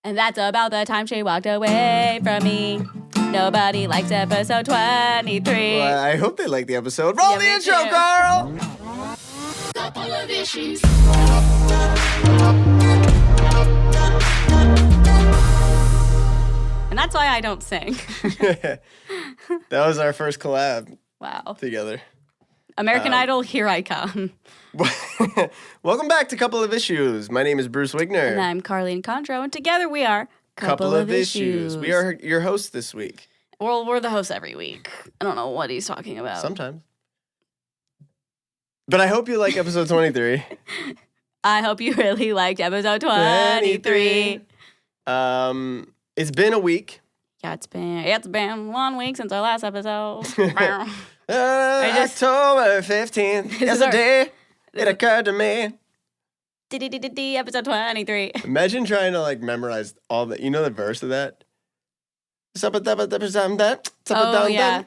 And that's about the time she walked away from me. Nobody likes episode 23. Well, I hope they like the episode. Roll the intro, Carl! Couple of issues. And that's why I don't sing. That was our first collab Wow. together. American Idol, here I come. Welcome back to Couple of Issues. My name is Bruce Wigner. And I'm Carlene Contro, and together we are Couple of Issues. We are your hosts this week. Well, we're the hosts every week. I don't know what he's talking about. Sometimes. But I hope you like episode 23. I hope you really liked episode 23. It's been a week. Yeah, it's been 1 week since our last episode. October 15th. Yesterday, it occurred to me. Episode 23. Imagine trying to memorize all the, the verse of that. Oh, yeah.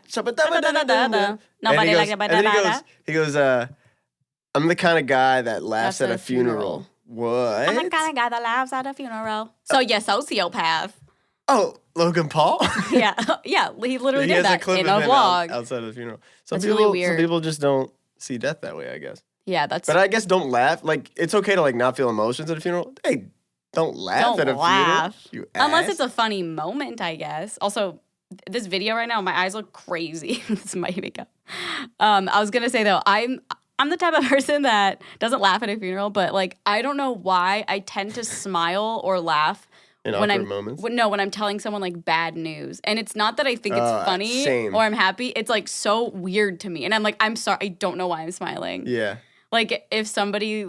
Nobody likes it. He goes, I'm the kind of guy that laughs at a funeral. What? I'm the kind of guy that laughs at a funeral. So, yeah, sociopath. Oh, Logan Paul? Yeah, he literally did that in a vlog. Outside of the funeral. That's really weird. Some people just don't see death that way, I guess. Yeah, that's... But I guess don't laugh. It's okay to, not feel emotions at a funeral. Hey, don't laugh at a funeral. You ass. Unless it's a funny moment, I guess. Also, this video right now, my eyes look crazy. This is my makeup. I was going to say, though, I'm the type of person that doesn't laugh at a funeral, but, I don't know why I tend to smile or laugh in awkward moments? No, when I'm telling someone, bad news. And it's not that I think it's funny same. or I'm happy. It's, so weird to me. And I'm I'm sorry. I don't know why I'm smiling. Yeah. If somebody,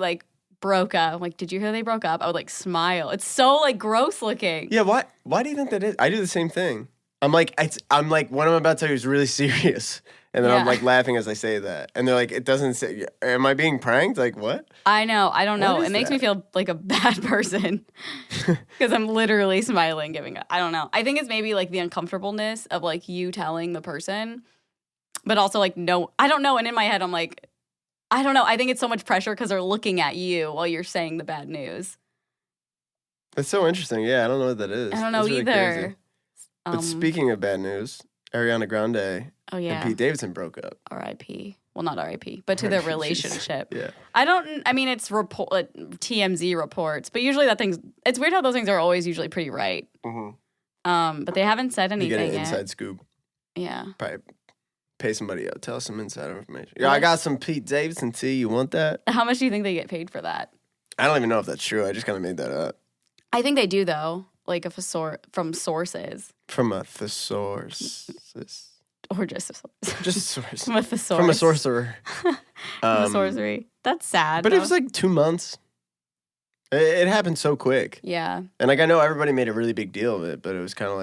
broke up, did you hear they broke up? I would, smile. It's so, gross looking. Yeah, why do you think that is? I do the same thing. I'm what I'm about to tell you is really serious. And then I'm laughing as I say that. And they're it doesn't say, am I being pranked? What? I know. I don't know. It makes that? me feel like a bad person because I'm literally smiling, giving up. I don't know. I think it's maybe the uncomfortableness of you telling the person, but also no, I don't know. And in my head, I'm I don't know. I think it's so much pressure because they're looking at you while you're saying the bad news. That's so interesting. Yeah, I don't know what that is. I don't know really either. Crazy. But speaking of bad news, Ariana Grande and Pete Davidson broke up. R.I.P. Well, not R.I.P., but to their relationship. Yeah. It's TMZ reports, but usually it's weird how those things are always usually pretty right. Mm-hmm. But they haven't said anything yet. You get an yet. inside scoop. Yeah. Probably pay somebody out. Tell us some insider information. Yeah, I got some Pete Davidson tea. You want that? How much do you think they get paid for that? I don't even know if that's true. I just kind of made that up. I think they do, though. From sources. From a thesaurus. Or just a source. Just a source. From a thesaurus. From a sorcerer. From a sorcery. That's sad. But though. it was 2 months. It happened so quick. Yeah. And I know everybody made a really big deal of it, but it was kind of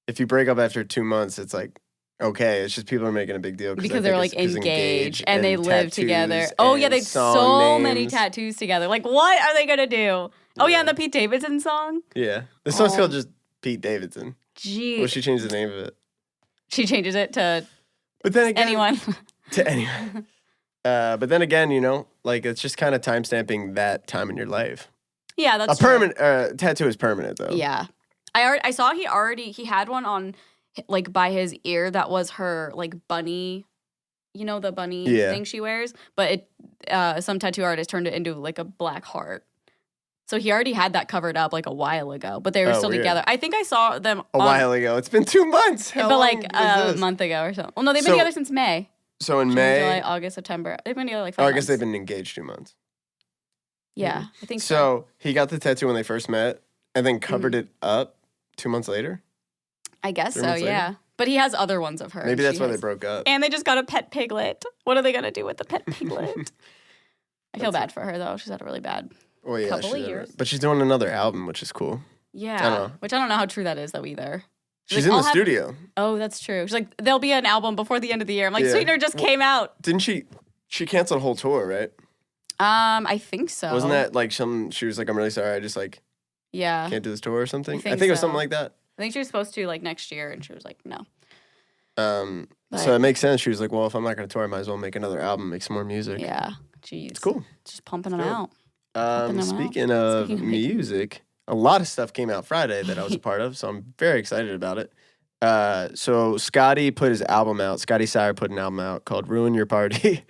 if you break up after 2 months, it's okay. It's just people are making a big deal. Because they're engaged and they live together. Oh, yeah, they have so many tattoos together. What are they going to do? Oh, yeah, and the Pete Davidson song? Yeah. The song's called just Pete Davidson. Gee. Well, she changed the name of it. She changes it to but then again, anyone. To anyone. But then again, it's just kind of time stamping that time in your life. Yeah, that's a permanent tattoo is permanent though. Yeah. I saw he had one on by his ear that was her bunny, the bunny thing she wears, but some tattoo artist turned it into a black heart. So he already had that covered up a while ago, but they were still together. I think I saw them a while ago. It's been 2 months. But a month ago or so. Well, no, they've been together since May. So in June, May, July, August, September. They've been together 5 months. I guess they've been engaged 2 months. Yeah, I think so. So he got the tattoo when they first met, and then covered it up 2 months later. I guess so. Yeah. But he has other ones of her. Maybe that's why they broke up. And they just got a pet piglet. What are they gonna do with the pet piglet? I feel bad for her though. She's had a really bad couple of years. But she's doing another album, which is cool. Yeah. I don't know. Which I don't know how true that is though either. She's in the studio. Oh, that's true. She's there'll be an album before the end of the year. I'm Sweetener just came out. Didn't she? She canceled a whole tour, right? I think so. Wasn't that she was I'm really sorry. I just can't do this tour or something. I think it was something like that. I think she was supposed to next year, and she was no. So it makes sense. She was well, if I'm not going to tour, I might as well make another album, make some more music. Yeah. Jeez. It's cool. Just pumping them out. Speaking of music, a lot of stuff came out Friday that I was a part of, so I'm very excited about it. So Scotty put his album out. Scotty Sire put an album out called "Ruin Your Party,"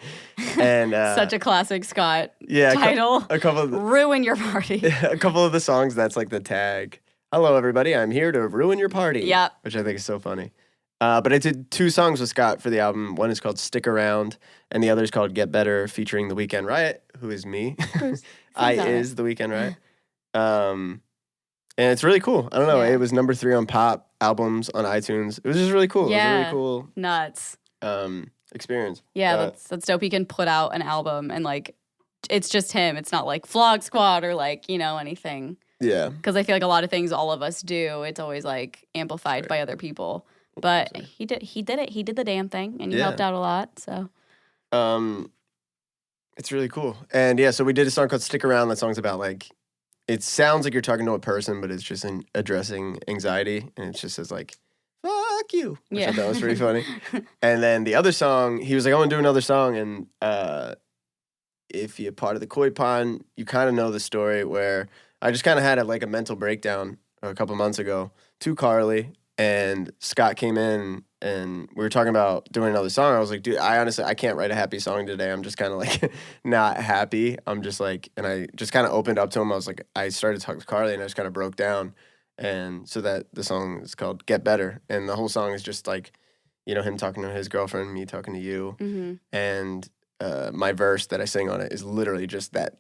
and such a classic Scott title. A couple of "Ruin Your Party." A couple of the songs that's like the tag. Hello, everybody. I'm here to ruin your party. Yeah, which I think is so funny. But I did 2 songs with Scott for the album. One is called "Stick Around," and the other is called "Get Better," featuring The Weekend Riot, who is me. I is The Weekend Riot. And it's really cool. I don't know. Yeah. It was number 3 on pop albums on iTunes. It was just really cool. Yeah. It was a really cool. Nuts. Experience. Yeah, that's dope. He can put out an album and like, it's just him. It's not like Vlog Squad or like, anything. Yeah. Because I feel like a lot of things all of us do, it's always like amplified by other people. But he did it. He did the damn thing, and you helped out a lot. So. It's really cool. And yeah, so we did a song called "Stick Around." That song's about like. It sounds like you're talking to a person, but it's just addressing anxiety, and it just says like, "Fuck you," which I thought was pretty funny. And then the other song, he was like, "I want to do another song," and if you're part of the koi pond, you kind of know the story where I just kind of had a mental breakdown a couple months ago to Carly, and Scott came in and we were talking about doing another song. I was like, dude, I can't write a happy song today. I'm just kind of like not happy. I'm just like, and I just kind of opened up to him. I was like, I started talking to Carly and I just kind of broke down. And so that the song is called "Get Better." And the whole song is just like, him talking to his girlfriend, me talking to you. Mm-hmm. And my verse that I sing on it is literally just that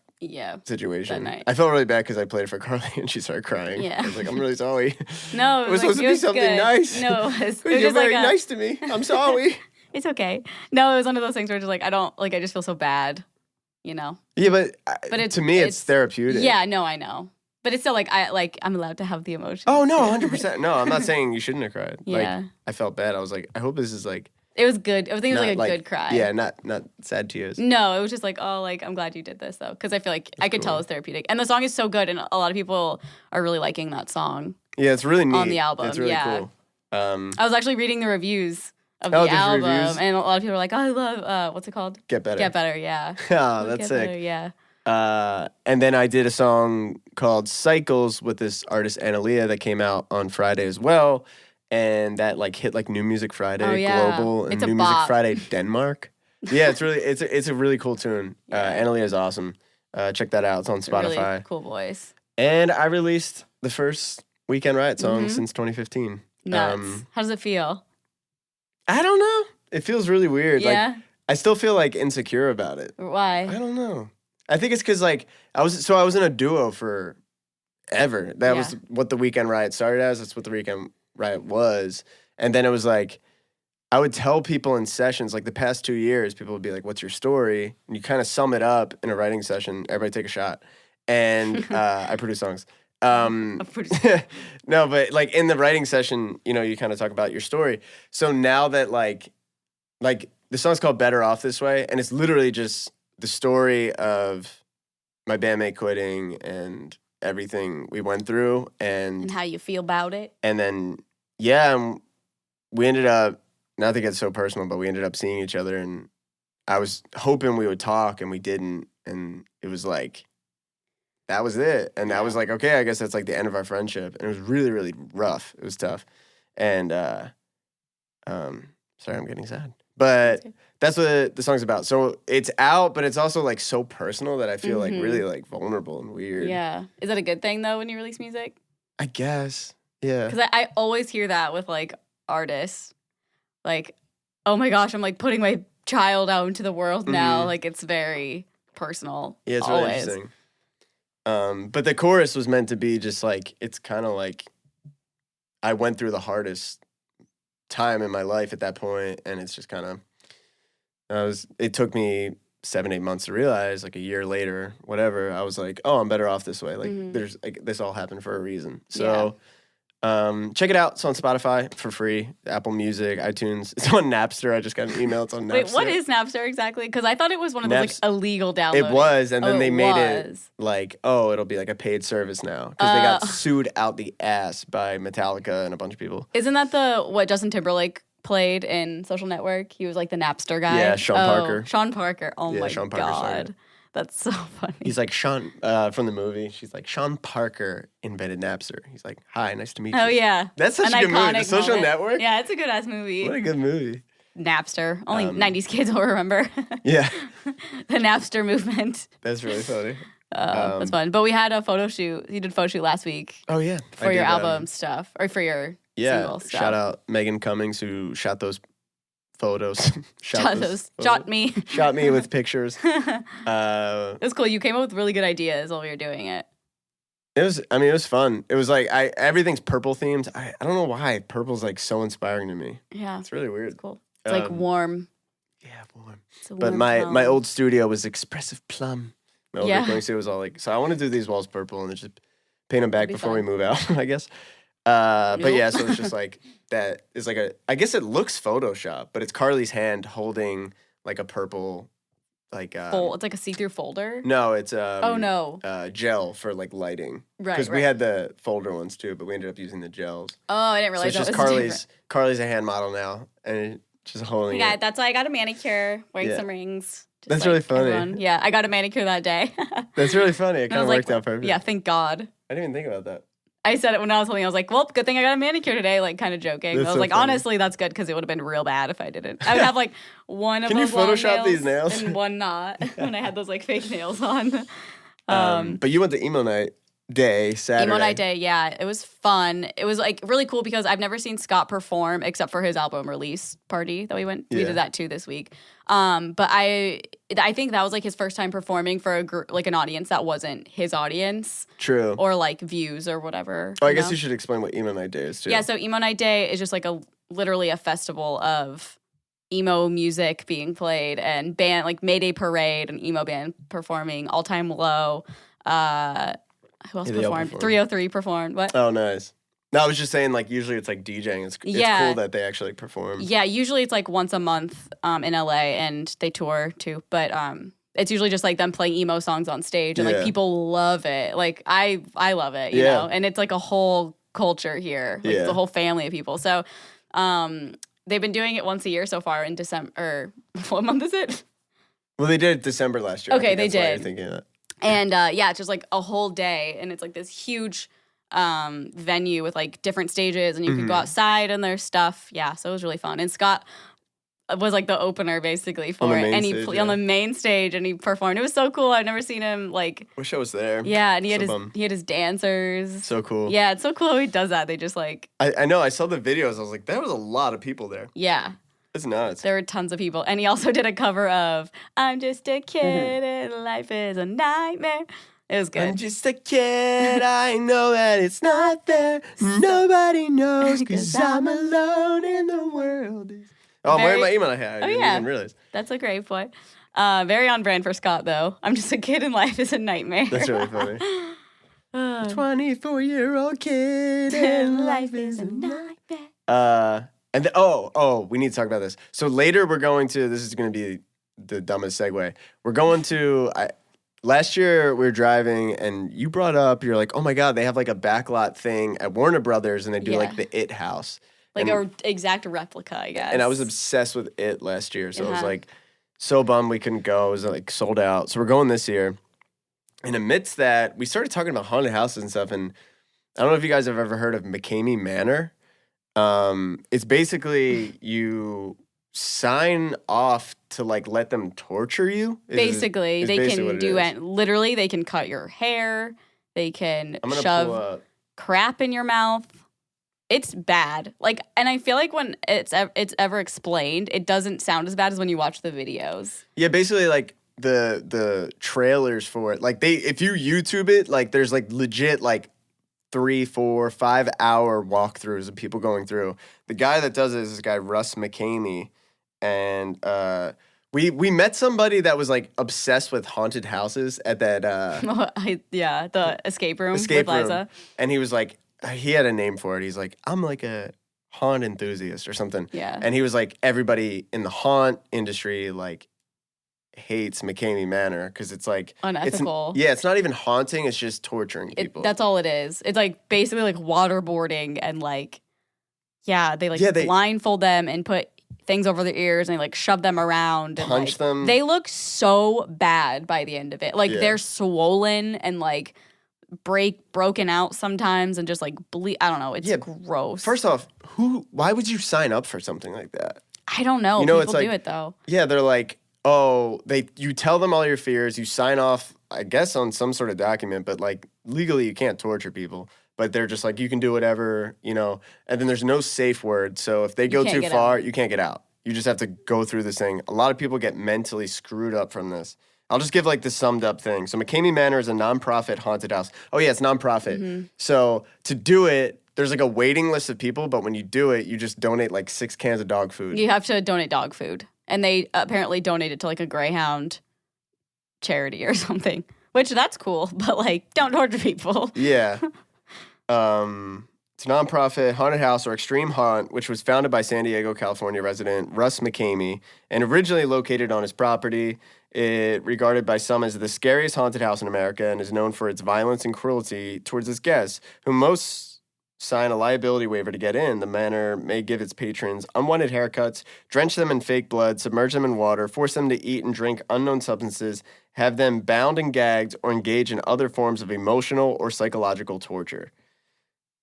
situation. That night. I felt really bad because I played it for Carly and she started crying. Yeah. I was like, I'm really sorry. No, it was supposed to be something good. nice. No, it was You're just very nice to me. I'm sorry. It's okay. No, it was one of those things where just like, I just feel so bad, Yeah, but to me, it's therapeutic. Yeah, no, I know. But it's still like, I'm allowed to have the emotions. Oh, no, 100%. No, I'm not saying you shouldn't have cried. Yeah. Like, I felt bad. I was like, I hope this is like. It was good. I think it was like a good cry. Yeah, not sad tears. No, it was just like, oh, like, I'm glad you did this, though. Because I feel like I could tell it was therapeutic. And the song is so good, and a lot of people are really liking that song. Yeah, it's really neat. On the album. It's really cool. I was actually reading the reviews of the album, and a lot of people were like, oh, I love, what's it called? Get Better. Get Better, yeah. Oh, that's sick. Better, yeah. And then I did a song called "Cycles" with this artist Analia that came out on Friday as well. And that hit New Music Friday global and New Music Friday Denmark. Yeah, it's a really cool tune. Analia is awesome. Check that out. It's on Spotify. Really cool voice. And I released the first Weekend Riot song since 2015. Nuts. How does it feel? I don't know. It feels really weird. Yeah. I still feel insecure about it. Why? I don't know. I think it's because I was in a duo for ever. That was what the Weekend Riot started as. That's what the Weekend Riot was. And then it was I would tell people in sessions, the past 2 years, people would be like, "What's your story?" And you kind of sum it up in a writing session. Everybody take a shot. And I produce songs. No, but in the writing session, you kind of talk about your story. So now that the song's called "Better Off This Way," and it's literally just the story of my bandmate quitting and everything we went through and how you feel about it. And then we ended up, not to get so personal, but we ended up seeing each other, and I was hoping we would talk and we didn't, and it was that was it. And I was like, okay, I guess that's the end of our friendship. And it was really, really rough. It was tough. And sorry, I'm getting sad. But that's what the song's about. So it's out, but it's also so personal that I feel really vulnerable and weird. Yeah. Is that a good thing though when you release music? I guess. Yeah. Because I always hear that with artists. Oh my gosh, I'm putting my child out into the world now. It's very personal. Yeah, it's really interesting. But the chorus was meant to be just it's kind of I went through the hardest time in my life at that point, and it's just kind of it took me 7-8 months to realize, a year later, whatever, I was like, oh, I'm better off this way. There's this all happened for a reason. So check it out. It's on Spotify for free, Apple Music, iTunes. It's on Napster. I just got an email. It's on Napster. Wait, what is Napster exactly? Because I thought it was one of those illegal downloads. It was, and then they made it it'll be a paid service now, because they got sued out the ass by Metallica and a bunch of people. Isn't that what Justin Timberlake played in Social Network? He was the Napster guy. Yeah, Sean Parker. Sean Parker. Oh my Sean Parker God. That's so funny. He's like, Sean, from the movie, she's like, Sean Parker invented Napster. He's like, hi, nice to meet you. Oh, yeah. That's such a good movie. The Social Network? Yeah, it's a good-ass movie. What a good movie. Napster. Only 90s kids will remember. Yeah. The Napster movement. That's really funny. That's fun. But we had a photo shoot. You did a photo shoot last week. Oh, yeah. For your album stuff. Or for your single stuff. Shout out Megan Cummings who shot those photos. Shot me with pictures. It was cool. You came up with really good ideas while we were doing it. It was fun. It was like everything's purple themed. I don't know why purple's like so inspiring to me. Yeah, it's really weird. It's cool. It's like warm. Yeah, warm. It's a warm but my old studio was expressive plum. My old recording studio was all like, so I want to do these walls purple and then just paint them back before we move out, I guess. But yeah, so it's just like that is like I guess it looks Photoshop, but it's Carly's hand holding like a purple, like it's like a see-through folder. No, it's gel for like lighting. Right. Because we had the folder ones too, but we ended up using the gels. Oh, I didn't realize so it's that just was Carly's a hand model now, and just holding it. That's why I got a manicure, wearing some rings. That's really funny. Everyone. Yeah, I got a manicure that day. That's really funny. It kind of worked out perfect. Yeah, thank God. I didn't even think about that. I said it when I was holding. I was like, "Well, good thing I got a manicure today." Like, kind of joking. I was like, funny. honestly, that's good because it would have been real bad if I didn't. I would have like one of Can you those long Photoshop these nails and one not when I had those like fake nails on. But you went to Emo Night Day Saturday. Emo Night Day, yeah, it was fun. It was like really cool because I've never seen Scott perform except for his album release party that we went. We did that too this week. But I think that was like his first time performing for an audience that wasn't his audience. True. Or like views or whatever. Oh, I guess you should explain what Emo Night Day is too. Yeah, so Emo Night Day is just like literally a festival of emo music being played and band like Mayday Parade and emo band performing. All Time Low. Who else performed? 303 performed. What? Oh, nice. No, I was just saying, like, usually it's like DJing. It's cool that they actually perform. Yeah, usually it's like once a month in LA and they tour too. But it's usually just like them playing emo songs on stage and like people love it. Like I love it, you know? And it's like a whole culture here. Like it's a whole family of people. So they've been doing it once a year so far in December. What month is it? Well, they did December last year. Okay, they did. Why you're thinking of that. And it's just like a whole day, and it's like this huge venue with like different stages, and you can go outside and there's stuff. Yeah, so it was really fun. And Scott was like the opener basically for it, and he played on the main stage and he performed. It was so cool. I've never seen him like. Wish I was there. Yeah, and he had his dancers. So cool. Yeah, it's so cool how he does that. They just like. I know. I saw the videos. I was like, that was a lot of people there. Yeah. It's nuts. There were tons of people. And he also did a cover of I'm Just a Kid and Life is a Nightmare. It was good. I'm just a kid. I know that it's not there. Nobody knows because I'm alone in the world. Oh, I'm wearing my Emo Night hat. I didn't even realize. That's a great point. Very on brand for Scott, though. I'm just a kid and life is a nightmare. That's really funny. 24-year-old kid and life is a nightmare. And we need to talk about this. So later we're going to, this is going to be the dumbest segue. We're going to, last year we were driving and you brought up, you're like, oh my God, they have like a backlot thing at Warner Brothers and they do like the It House. Like an exact replica, I guess. And I was obsessed with It last year. So I was like so bummed we couldn't go. It was like sold out. So we're going this year. And amidst that, we started talking about haunted houses and stuff. And I don't know if you guys have ever heard of McCamey Manor. It's basically you sign off to like let them torture you. Basically, they can do it. Literally, they can cut your hair. They can shove crap in your mouth. It's bad. Like, and I feel like when it's ever explained, it doesn't sound as bad as when you watch the videos. Yeah, basically, like the trailers for it. Like if you YouTube it, like there's like legit like 3, 4, 5 hour walkthroughs of people going through. The guy that does it is this guy, Russ McCamey. And we met somebody that was like obsessed with haunted houses at that the escape room with Liza. And he was like, he had a name for it. He's like, I'm like a haunt enthusiast or something. Yeah. And he was like, everybody in the haunt industry like hates McCamey Manor because it's like unethical. It's not even haunting, it's just torturing people. That's all it is. It's like basically like waterboarding and like they blindfold them and put things over their ears and they like shove them around and punch them. They look so bad by the end of it. Like they're swollen and like broken out sometimes and just like bleed. I don't know. It's gross. First off, why would you sign up for something like that? I don't know. People it's like, do it though. Yeah, they're like, oh, you tell them all your fears, you sign off, I guess, on some sort of document, but like legally you can't torture people. But they're just like, you can do whatever, you know, and then there's no safe word. So if they go too far, you can't get out. You just have to go through this thing. A lot of people get mentally screwed up from this. I'll just give like the summed up thing. So McCamey Manor is a nonprofit haunted house. Oh yeah, it's nonprofit. Mm-hmm. So to do it, there's like a waiting list of people, but when you do it, you just donate like 6 cans of dog food. You have to donate dog food. And they apparently donate it to like a Greyhound charity or something, which that's cool, but like don't torture people. Yeah. It's a nonprofit haunted house or extreme haunt, which was founded by San Diego, California resident Russ McCamey and originally located on his property. It regarded by some as the scariest haunted house in America and is known for its violence and cruelty towards its guests, who most sign a liability waiver to get in. The manor may give its patrons unwanted haircuts, drench them in fake blood, submerge them in water, force them to eat and drink unknown substances, have them bound and gagged, or engage in other forms of emotional or psychological torture.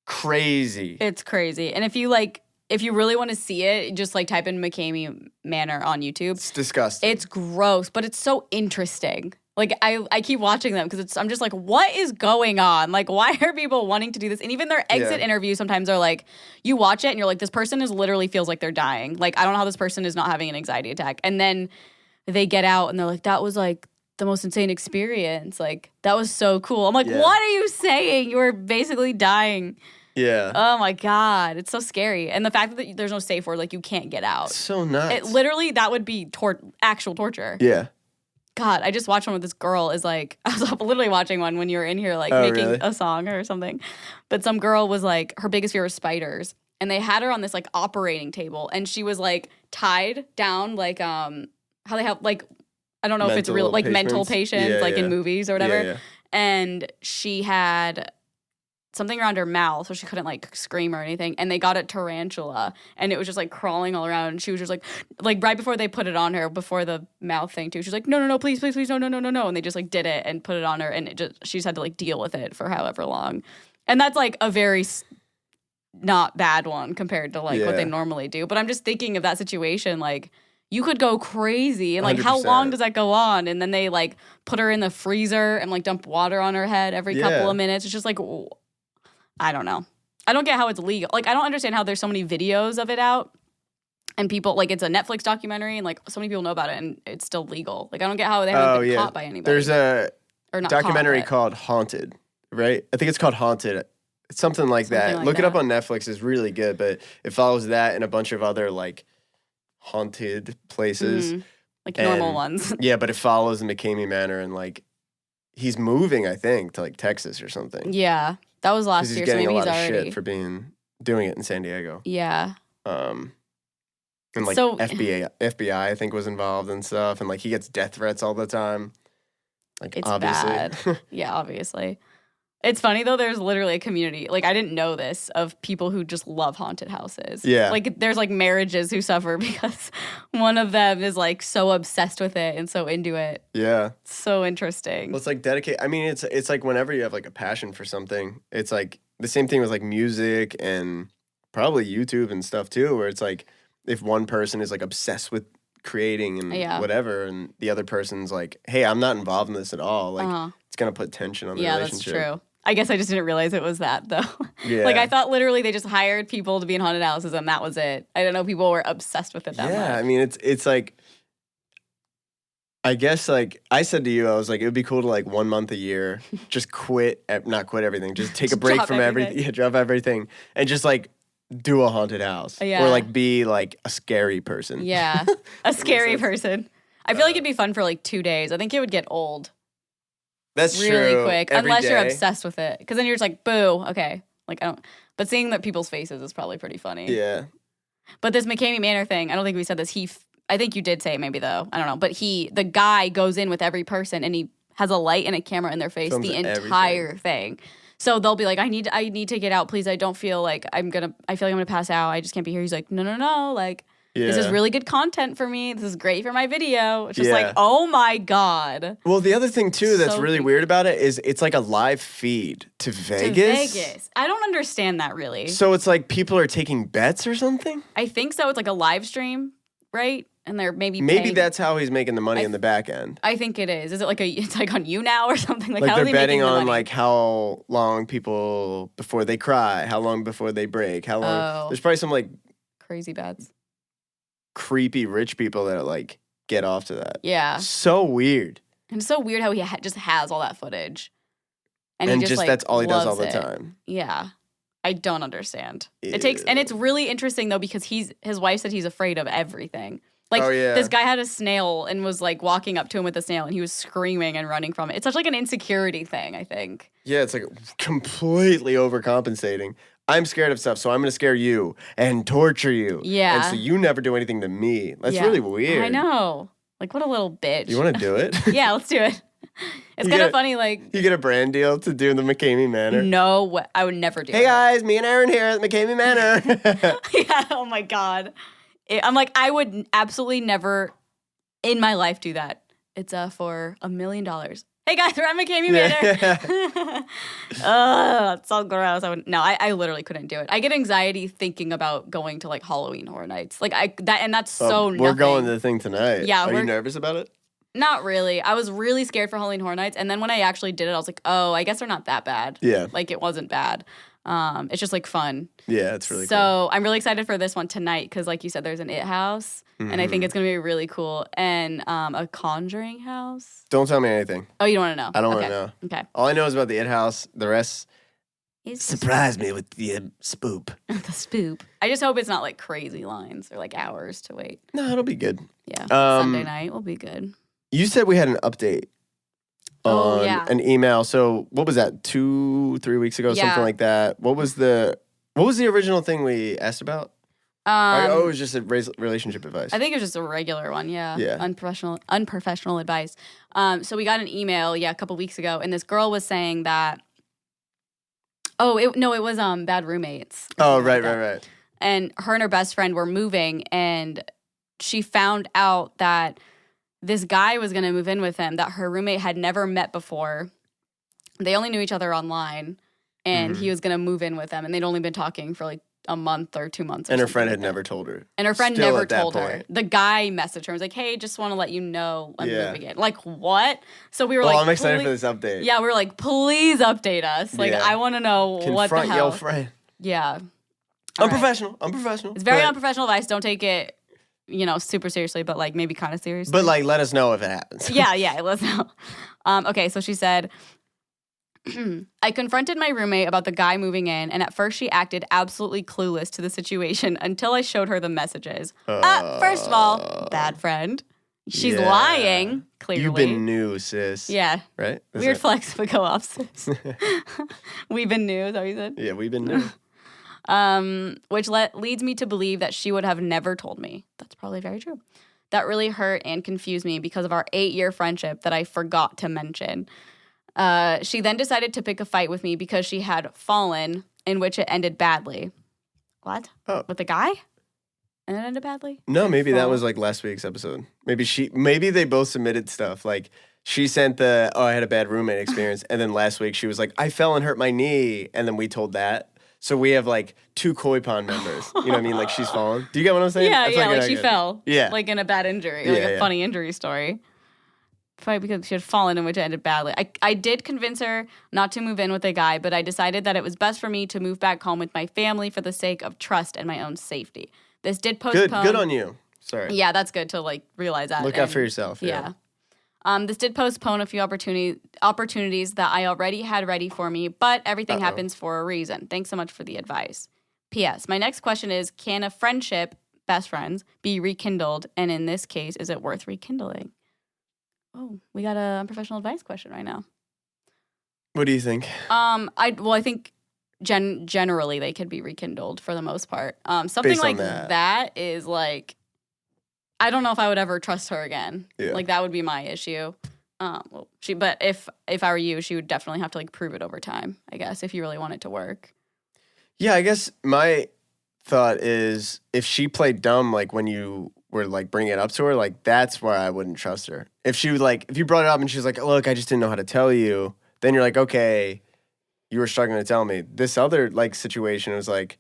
Crazy. It's crazy. And if you really want to see it, just like type in McCamey Manor on YouTube. It's disgusting. It's gross, but it's so interesting. Like I keep watching them because I'm just like, what is going on? Like, why are people wanting to do this? And even their exit interviews sometimes are like, you watch it and you're like, this person literally feels like they're dying. Like, I don't know how this person is not having an anxiety attack. And then they get out and they're like, that was like the most insane experience. Like, that was so cool. I'm like, what are you saying? You were basically dying. Yeah. Oh my God. It's so scary. And the fact that there's no safe word, like you can't get out. It's so nuts. It literally, that would be actual torture. Yeah. God, I just watched one with this girl is like, I was literally watching one when you were in here like making a song or something. But some girl was like, her biggest fear was spiders. And they had her on this like operating table and she was like tied down like how they have like, I don't know if it's real, like mental patients like in movies or whatever. Yeah. And she had something around her mouth so she couldn't like scream or anything, and they got a tarantula and it was just like crawling all around and she was just like right before they put it on her, before the mouth thing too, she's like no please no, and they just like did it and put it on her and she just had to like deal with it for however long. And that's like a very not bad one compared to like what they normally do. But I'm just thinking of that situation, like you could go crazy and like 100%. How long does that go on? And then they like put her in the freezer and like dump water on her head every couple of minutes. It's just like, I don't know. I don't get how it's legal. Like, I don't understand how there's so many videos of it out and people, like, it's a Netflix documentary and, like, so many people know about it and it's still legal. Like, I don't get how they haven't been caught by anybody. There's a documentary called Haunted, right? I think it's called Haunted. It's something like that. Look it up on Netflix. It's really good, but it follows that and a bunch of other, like, haunted places. Mm-hmm. Like, normal ones. Yeah, but it follows the McCamey Manor and, like, he's moving, I think, to, like, Texas or something. Yeah. That was last year, so maybe he's already... He's getting a lot of shit for doing it in San Diego. Yeah. And, like, FBI, I think, was involved and stuff. And, like, he gets death threats all the time. Like, it's obviously. Bad. Yeah, obviously. It's funny, though, there's literally a community. Like, I didn't know this, of people who just love haunted houses. Yeah. Like, there's, like, marriages who suffer because one of them is, like, so obsessed with it and so into it. Yeah. It's so interesting. Well, it's, like, dedicate. I mean, it's like, whenever you have, like, a passion for something, it's, like, the same thing with, like, music and probably YouTube and stuff, too, where it's, like, if one person is, like, obsessed with creating and whatever, and the other person's, like, hey, I'm not involved in this at all, like, it's going to put tension on the relationship. Yeah, that's true. I guess I just didn't realize it was that, though. Yeah. Like, I thought literally they just hired people to be in haunted houses, and that was it. I don't know, people were obsessed with it that much. Yeah, I mean, it's like, I guess, like, I said to you, I was like, it would be cool to, like, 1 month a year, just not quit everything, just take a break from everything. Yeah, drop everything, and just, like, do a haunted house. Yeah. Or, like, be, like, a scary person. Yeah, a scary person. I feel like it'd be fun for, like, 2 days. I think it would get old. That's really true. Quick, unless you're obsessed with it, because then you're just like, boo, okay. Like, I don't. But seeing that people's faces is probably pretty funny. Yeah. But this McCamey Manor thing, I don't think we said this. I think you did say it maybe though. I don't know. But the guy goes in with every person and he has a light and a camera in their face the entire thing. So they'll be like, I need to get out, please. I don't feel like I feel like I'm gonna pass out. I just can't be here. He's like, no. Like, This is really good content for me. This is great for my video. It's just Yeah. like, oh my God. Well, the other thing too that's So really creepy. weird about it is it's like a live feed to Vegas. To Vegas. I don't understand that really. So it's like people are taking bets or something? I think so. It's like a live stream, right? And they're maybe Maybe that's how he's making the money I in the back end. I think it is. Is it like it's like on you now or something? Like, Like how they're are they betting making the on money? like how long people before they cry, how long before they break, how long. Oh. There's probably some like Crazy bets. creepy rich people that like get off to that. Yeah. So weird. And it's so weird how he just has all that footage. And he And just like, that's all he does all loves the it. time. Yeah. I don't understand. It takes, and it's really interesting though because his wife said he's afraid of everything. Like Oh, yeah. this guy had a snail and was like walking up to him with the snail and he was screaming and running from it. It's such like an insecurity thing, I think. Yeah, it's like completely overcompensating. I'm scared of stuff, so I'm going to scare you and torture you. Yeah. And so you never do anything to me. That's Yeah. really weird. I know. Like what a little bitch. You want to do it? Yeah, let's do it. It's You kind of get- funny. Like You get a brand deal to do in the McCamey Manor. no, I would never do Hey it. guys, me and Aaron here at McCamey Manor. Yeah. Oh my God. I'm like, I would absolutely never in my life do that. It's for $1 million. Hey guys, we're at McCamey Manor. It's so gross. I literally couldn't do it. I get anxiety thinking about going to like Halloween Horror Nights. Like that's so We're nothing. going to the thing tonight. Yeah, Are you we're- nervous about it? Not really. I was really scared for Halloween Horror Nights, and then when I actually did it, I was like, oh, I guess they're not that bad. Yeah. Like it wasn't bad. It's just like fun. Yeah, it's really cool. So I'm really excited for this one tonight because, like you said, there's an It house, and I think it's gonna be really cool, and a Conjuring house. Don't tell me anything. Oh, you don't want to know? I don't want Okay. to know. Okay. All I know is about the It House. The rest surprise me with the spoop. the spoop. I just hope it's not like crazy lines or like hours to wait. No, it'll be good. Yeah. Um, Sunday night will be good. You said we had an update Oh, on yeah. an email. So what was that? 2-3 weeks ago, Yeah. something like that. What was the original thing we asked about? It was just a relationship advice. I think it was just a regular one, yeah. Yeah. Unprofessional advice. So we got an email, a couple weeks ago, and this girl was saying that. It was bad roommates. Oh, right. And her and her best friend were moving, and she found out that this guy was going to move in with him that her roommate had never met before. They only knew each other online, and he was going to move in with them, and they'd only been talking for like a month or 2 months. And her friend had never told her. And her friend Still never at that told her. point. The guy messaged her and was like, hey, just want to let you know I'm Yeah. moving in. Like, what? So we were Well, like, I'm excited for please- this update. Yeah, we were like, please update us. Like, Yeah. I want to know what the Confront hell. your friend. Yeah. I'm professional. It's very But- unprofessional advice. Don't take it, super seriously, but like maybe kind of seriously. But like, let us know if it happens. yeah, let's know. Okay, so she said, I confronted my roommate about the guy moving in, and at first she acted absolutely clueless to the situation until I showed her the messages. First of all, bad friend. She's Yeah. lying, clearly. You've been new, sis. Yeah. Right? Is Weird that- flex, but go off, sis. We've been new, is that what you said? Yeah, we've been new. Which leads me to believe that she would have never told me. That's probably very true. That really hurt and confused me because of our 8-year friendship that I forgot to mention. She then decided to pick a fight with me because she had fallen, in which it ended badly. What? Oh. With the guy? And it ended badly? No, maybe that Fall. was like last week's episode. Maybe they both submitted stuff. Like she sent I had a bad roommate experience, and then last week she was like, I fell and hurt my knee, and then we told that. So we have like 2 Koi Pond members. You know what I mean? Like she's fallen. Do you get what I'm saying? Yeah, I feel like you're she not good. fell. Yeah. Like in a bad injury, like Yeah, a yeah. funny injury story. Probably because she had fallen, in which it ended badly. I did convince her not to move in with a guy, but I decided that it was best for me to move back home with my family for the sake of trust and my own safety. This did postpone. Good on you. Sorry. Yeah, that's good to like realize that. Look out and- for yourself. Yeah. This did postpone a few opportunities that I already had ready for me, but everything happens for a reason. Thanks so much for the advice. P.S. My next question is, can a friendship, best friends, be rekindled? And in this case, is it worth rekindling? Oh, we got a unprofessional advice question right now. What do you think? I think generally they could be rekindled for the most part. Something Based on like that. that is like, I don't know if I would ever trust her again. Yeah. Like that would be my issue. But if I were you, she would definitely have to like prove it over time, I guess, if you really want it to work. Yeah, I guess my thought is if she played dumb, like when you were like bringing it up to her, like that's why I wouldn't trust her. If she like, if you brought it up and she's like, look, I just didn't know how to tell you, then you're like, okay, you were struggling to tell me. This other like situation was like,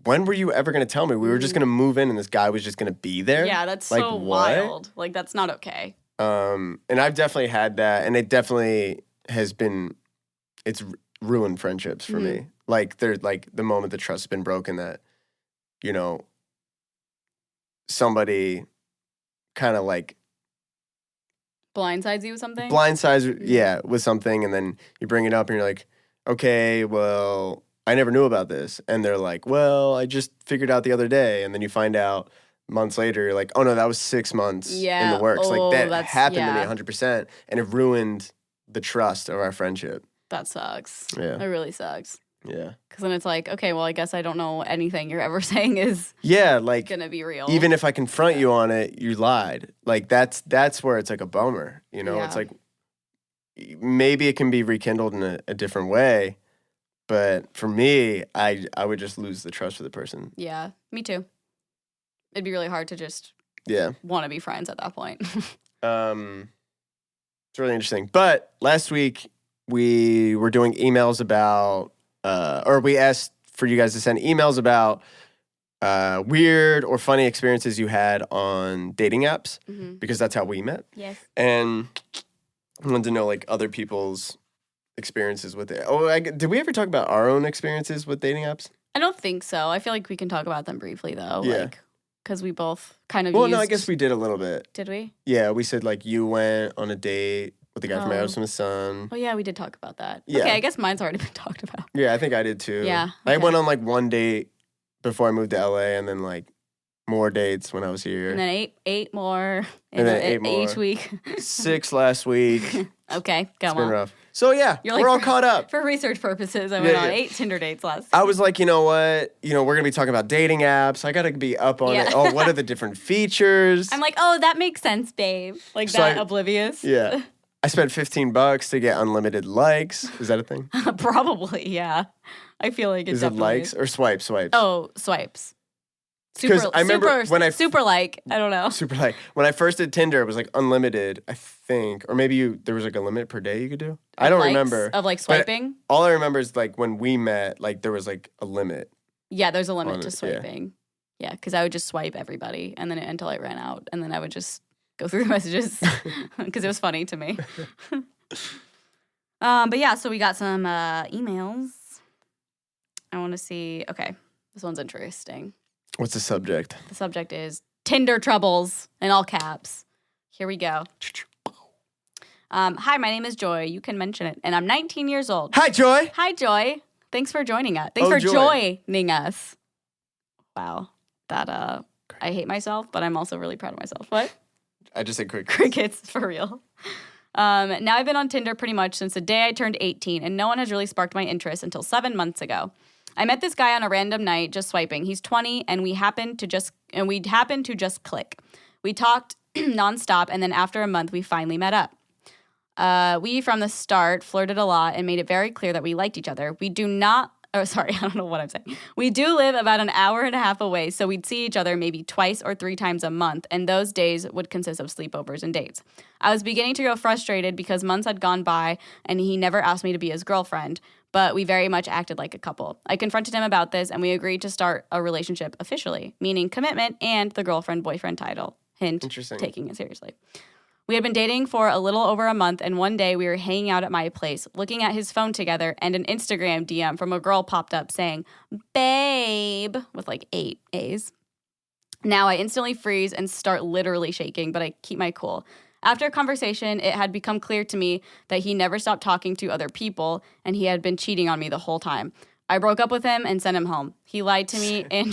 when were you ever going to tell me? We were just going to move in and this guy was just going to be there. Yeah, that's like, so wild. Like, that's not okay. And I've definitely had that, and it definitely has been, it's ruined friendships for me. Like, there's like the moment the trust has been broken that, you know, somebody kind of like blindsides you with something? Blindsides, with something, and then you bring it up and you're like, okay, well, I never knew about this. And they're like, well, I just figured out the other day. And then you find out months later, you're like, oh no, that was 6 months in the works. Like that happened to me 100%. And it ruined the trust of our friendship. That sucks. Yeah. It really sucks. Yeah. Because then it's like, okay, well, I guess I don't know anything you're ever saying is like going to be real. Even if I confront you on it, you lied. Like that's where it's like a bummer. You know, it's like maybe it can be rekindled in a different way. But for me, I would just lose the trust for the person. Yeah, me too. It'd be really hard to just want to be friends at that point. It's really interesting. But last week, we were doing emails about, or we asked for you guys to send emails about weird or funny experiences you had on dating apps, because that's how we met. Yes. And I wanted to know, like, other people's experiences with it. Oh, did we ever talk about our own experiences with dating apps? I don't think so. I feel like we can talk about them briefly, though. Yeah. Like, because we both kind of no, I guess we did a little bit. Did we? Yeah, we said, like, you went on a date with the guy from House from the Sun. Oh, yeah, we did talk about that. Yeah. Okay, I guess mine's already been talked about. Yeah, I think I did, too. Yeah. Okay. I went on, like, one date before I moved to LA, and then, like, more dates when I was here. And then eight more. And then 8 more. Each week. 6 last week. Okay, come on. It's been rough. So, yeah, we're all caught up. For research purposes, I went on 8 Tinder dates last. I was like, you know what? You know, we're going to be talking about dating apps. I got to be up on it. Oh, what are the different features? I'm like, oh, that makes sense, babe. Like so that, oblivious. Yeah. I spent $15 to get unlimited likes. Is that a thing? Probably, yeah. I feel like it's Is it likes or swipes? Oh, swipes. Because I remember when I super like, I don't know. Super like. When I first did Tinder, it was like unlimited, I think. Or maybe there was like a limit per day you could do. I don't remember. Of like swiping? But all I remember is like when we met, like there was like a limit. Yeah, there's a limit to swiping. Yeah, because I would just swipe everybody and then until it ran out. And then I would just go through the messages because it was funny to me. But yeah, so we got some emails. I want to see. Okay, this one's interesting. What's the subject? The subject is Tinder troubles in all caps. Here we go. Hi, my name is Joy. You can mention it. And I'm 19 years old. Hi, Joy. Hi, Joy. Thanks for joining us. Thanks for joining us. Wow. That, I hate myself, but I'm also really proud of myself. What? I just said crickets. Crickets, for real. Now I've been on Tinder pretty much since the day I turned 18, and no one has really sparked my interest until 7 months ago. I met this guy on a random night just swiping. He's 20 and we happened to just click. We talked nonstop, and then after a month we finally met up. We from the start flirted a lot and made it very clear that we liked each other. We do live about an hour and a half away, so we'd see each other maybe twice or 3 times a month, and those days would consist of sleepovers and dates. I was beginning to grow frustrated because months had gone by and he never asked me to be his girlfriend, but we very much acted like a couple. I confronted him about this, and we agreed to start a relationship officially, meaning commitment and the girlfriend-boyfriend title. Hint, taking it seriously. We had been dating for a little over a month, and one day we were hanging out at my place, looking at his phone together, and an Instagram DM from a girl popped up saying, "Babe," with like 8 A's. Now I instantly freeze and start literally shaking, but I keep my cool. After a conversation, it had become clear to me that he never stopped talking to other people, and he had been cheating on me the whole time. I broke up with him and sent him home. He lied to me and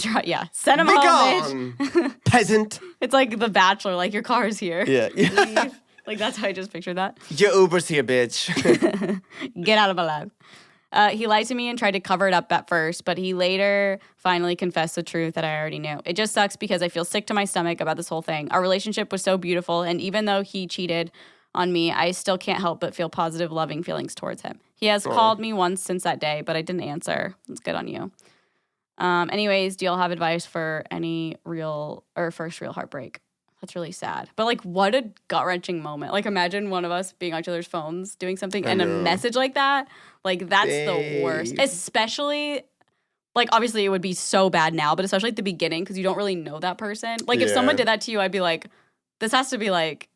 sent him home, bitch. Peasant. It's like The Bachelor, like your car is here. Yeah. Like that's how I just pictured that. Your Uber's here, bitch. Get out of my life. He lied to me and tried to cover it up at first, but he later finally confessed the truth that I already knew. It just sucks because I feel sick to my stomach about this whole thing. Our relationship was so beautiful, and even though he cheated on me, I still can't help but feel positive, loving feelings towards him. He has called me once since that day, but I didn't answer. It's good on you. Anyways, do y'all have advice for any real or first real heartbreak? That's really sad. But, like, what a gut-wrenching moment. Like, imagine one of us being on each other's phones doing something and a message like that. Like, that's the worst. Especially, like, obviously it would be so bad now, but especially at the beginning because you don't really know that person. Like, if someone did that to you, I'd be like, this has to be, like,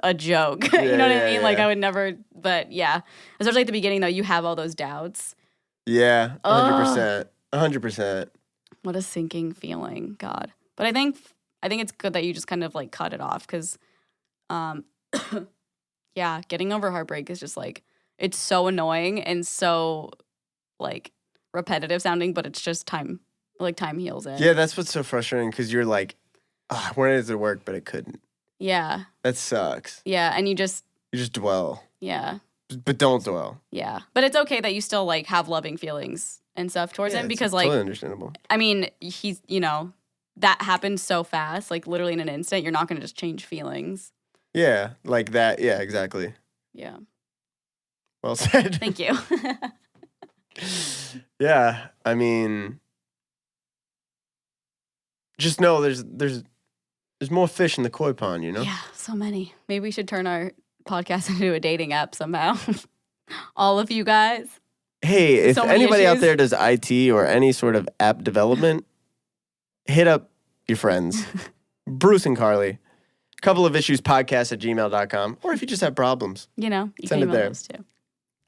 a joke. You know what I mean? Like, I would never, but yeah. Especially at the beginning, though, you have all those doubts. Yeah, 100%. 100%. What a sinking feeling, God. But I think it's good that you just kind of like cut it off because, yeah, getting over heartbreak is just like, it's so annoying and so like repetitive sounding, but it's just time heals it. Yeah, that's what's so frustrating because you're like, oh, I wanted it to work, but it couldn't. Yeah. That sucks. Yeah, and you just dwell. Yeah. But don't dwell. Yeah. But it's okay that you still like have loving feelings and stuff towards him because like totally understandable. I mean, he's, you know, that happened so fast, like literally in an instant. You're not going to just change feelings. Yeah, like that. Yeah, exactly. Yeah. Well said. Thank you. Yeah, I mean, just know there's more fish in the koi pond, you know? Yeah, so many. Maybe we should turn our podcast into a dating app somehow. All of you guys. Hey, if so anybody out there does IT or any sort of app development, hit up your friends. Bruce and Carly. Couple of issues podcast@gmail.com. Or if you just have problems. You know, you send can it there. those too.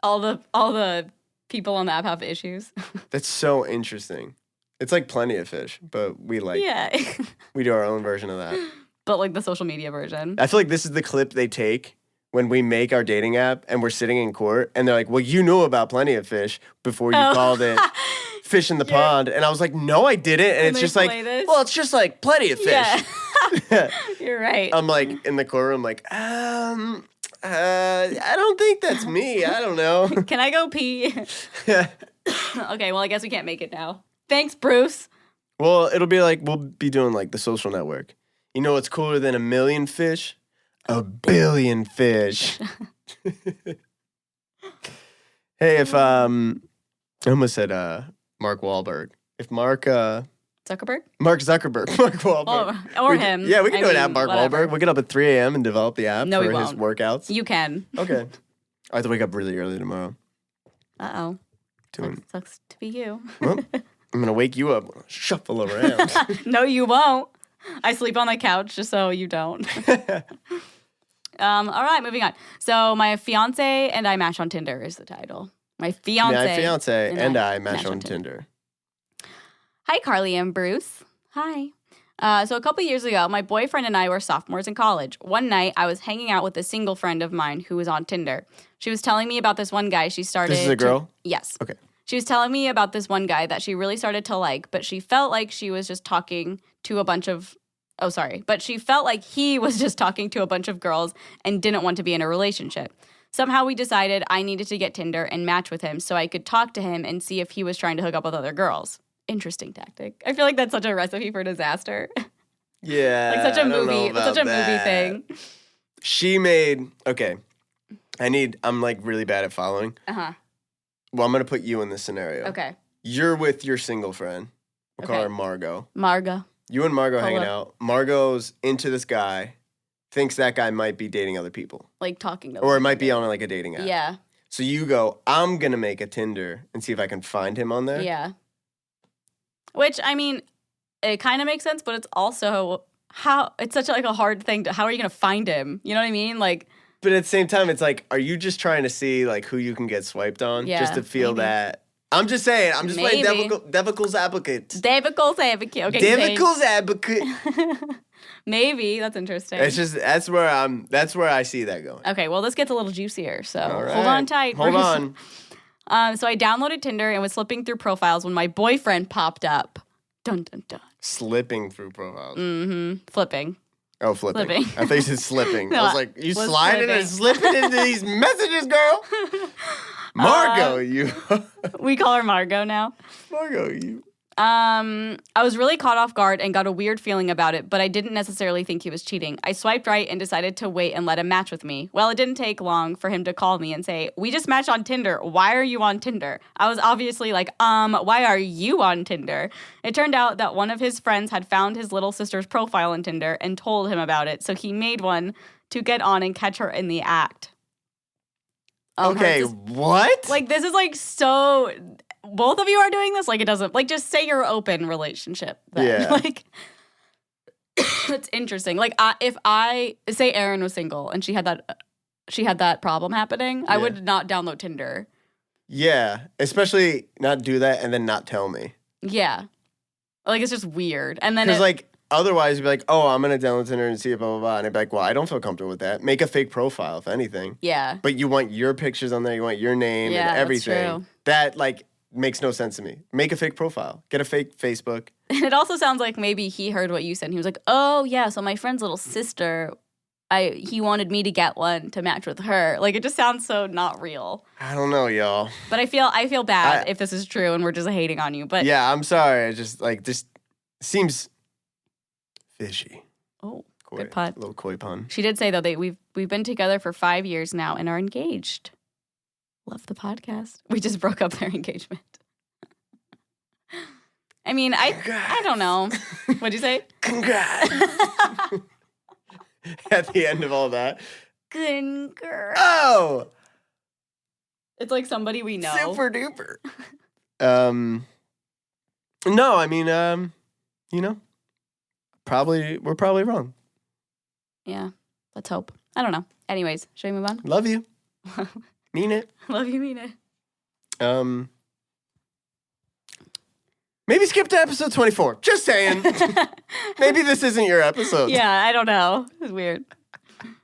All the people on the app have issues. That's so interesting. It's like Plenty of Fish, but we we do our own version of that. But like the social media version. I feel like this is the clip they take when we make our dating app and we're sitting in court and they're like, well, you knew about Plenty of Fish before you called it Fish in the Pond. And I was like, no, I didn't. And it's just like, well, it's just like Plenty of Fish. Yeah. You're right. I'm like in the courtroom, like, I don't think that's me. I don't know. Can I go pee? Okay, well, I guess we can't make it now. Thanks, Bruce. Well, it'll be like, we'll be doing like the Social Network. You know what's cooler than a million fish? A billion fish. Hey, if I almost said Mark Wahlberg. If Mark Zuckerberg? Mark Wahlberg. Or him. Yeah, we can do an app, Mark Wahlberg. We'll get up at 3 a.m. and develop the app for his workouts. You can. Okay. I have to wake up really early tomorrow. Uh-oh. Sucks to be you. Well, I'm going to wake you up. Shuffle around. No, you won't. I sleep on the couch just so you don't. All right, moving on. So my fiance and I match on Tinder is the title. My fiance and I match on Tinder. Hi, Carly and Bruce. Hi. So a couple years ago, my boyfriend and I were sophomores in college. One night, I was hanging out with a single friend of mine who was on Tinder. She was telling me about this one guy she started. This is a girl? Yes. Okay. She was telling me about this one guy that she really started to like, but she felt like she was just talking to a bunch of but she felt like he was just talking to a bunch of girls and didn't want to be in a relationship. Somehow we decided I needed to get Tinder and match with him so I could talk to him and see if he was trying to hook up with other girls. Interesting tactic. I feel like that's such a recipe for disaster. Yeah. Like such a movie thing. She made, okay. I'm like really bad at following. Uh-huh. Well, I'm going to put you in this scenario. Okay. You're with your single friend. We'll call her Margot. Margot. You and Margot hanging out. Margot's into this guy, thinks that guy might be dating other people. Like talking to them. Or it might be on like a dating app. Yeah. So you go, I'm going to make a Tinder and see if I can find him on there. Yeah. Which, I mean, it kind of makes sense, but it's also it's such like a hard thing how are you going to find him? You know what I mean? Like. But at the same time, it's like, are you just trying to see like who you can get swiped on? Yeah, just to feel that. I'm just saying. I'm just playing devil's advocate. Devil's advocate. Okay. Devil's advocate. Maybe that's interesting. It's just that's where I see that going. Okay. Well, this gets a little juicier. So hold on tight. Hold on. So I downloaded Tinder and was slipping through profiles when my boyfriend popped up. Dun dun dun. Slipping through profiles. Mm-hmm. Flipping. Oh, flipping. I thought you said slipping. No, I was like, you sliding and slipping into these messages, girl? Margot, you. We call her Margot now. Margot, you. I was really caught off guard and got a weird feeling about it, but I didn't necessarily think he was cheating. I swiped right and decided to wait and let him match with me. Well, it didn't take long for him to call me and say, "We just matched on Tinder. Why are you on Tinder?" I was obviously like, why are you on Tinder? It turned out that one of his friends had found his little sister's profile on Tinder and told him about it, so he made one to get on and catch her in the act. Okay, what? Like, this is like so... Both of you are doing this? Like, it doesn't... Like, just say you're open relationship. Then. Yeah. Like, it's interesting. Like, if I... Say Erin was single and she had that problem happening, I would not download Tinder. Yeah. Especially not do that and then not tell me. Yeah. Like, it's just weird. And then... Because, like, otherwise you'd be like, oh, I'm going to download Tinder and see it, blah, blah, blah. And I'd be like, well, I don't feel comfortable with that. Make a fake profile, if anything. Yeah. But you want your pictures on there. You want your name and everything. That's true. That, like... makes no sense to me. Make a fake profile. Get a fake Facebook. And it also sounds like maybe he heard what you said. And he was like, oh, yeah, so my friend's little sister, he wanted me to get one to match with her. Like, it just sounds so not real. I don't know, y'all. But I feel bad if this is true and we're just hating on you. But yeah, I'm sorry. I just, like, this seems fishy. Oh, good pun. A little koi pun. She did say, though, we've been together for 5 years now and are engaged. Love the podcast. We just broke up their engagement. I mean, I don't know. What'd you say? Congrats. At the end of all that. Good girl. Oh! It's like somebody we know. Super duper. No, I mean, you know, we're probably wrong. Yeah, let's hope. I don't know. Anyways, should we move on? Love you. Mean it. Love you, mean it. Maybe skip to episode 24. Just saying. Maybe this isn't your episode. Yeah, I don't know. It's weird.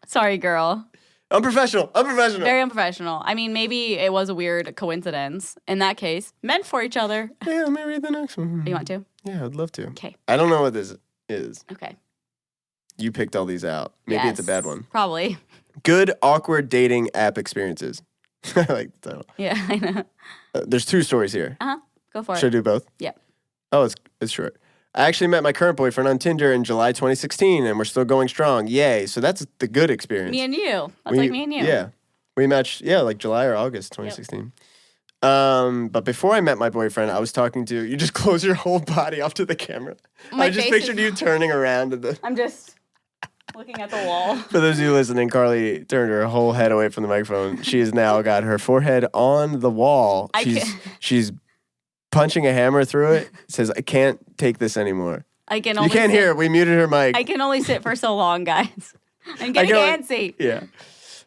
Sorry, girl. Unprofessional. Very unprofessional. I mean, maybe it was a weird coincidence. In that case, meant for each other. Yeah, let me read the next one. You want to? Yeah, I'd love to. Okay. I don't know what this is. Okay. You picked all these out. Maybe it's a bad one. Probably. Good, awkward dating app experiences. I like the title. Yeah, I know. There's 2 stories here. Go for it. Should I do both? Yeah. Oh, it's short. I actually met my current boyfriend on Tinder in July 2016, and we're still going strong. Yay. So that's the good experience. Me and you. That's like me and you. Yeah. We matched, like July or August 2016. Yep. But before I met my boyfriend, I was talking to, you just close your whole body off to the camera. I just pictured you turning around to the... I'm just looking at the wall. For those of you listening, Carly turned her whole head away from the microphone. She has now got her forehead on the wall. She's punching a hammer through it. Says, I can't take this anymore. You can't hear it. We muted her mic. I can only sit for so long, guys. I'm getting antsy. Yeah.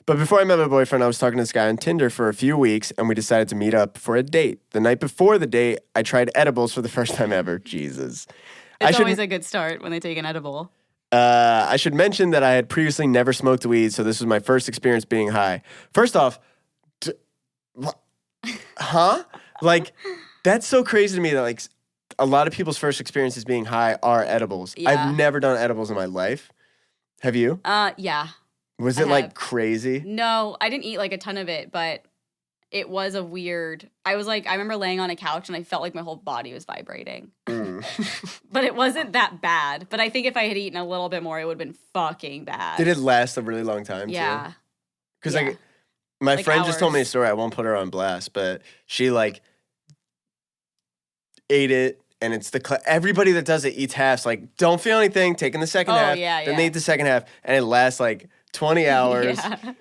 But before I met my boyfriend, I was talking to this guy on Tinder for a few weeks, and we decided to meet up for a date. The night before the date, I tried edibles for the first time ever. Jesus. It's always a good start when they take an edible. I should mention that I had previously never smoked weed, so this was my first experience being high. First off, huh? Like, that's so crazy to me that, like, a lot of people's first experiences being high are edibles. Yeah. I've never done edibles in my life. Have you? Yeah. Was it, like, crazy? No, I didn't eat, like, a ton of it, but it was a weird... I remember laying on a couch, and I felt like my whole body was vibrating. But it wasn't that bad. But I think if I had eaten a little bit more, it would have been fucking bad. Did it last a really long time, too? Because, like, my friend just told me a story. I won't put her on blast, but she, like, ate it, and it's everybody that does it eats halves. Like, don't feel anything, taking the second half. Then they eat the second half, and it lasts, like, 20 hours. Yeah.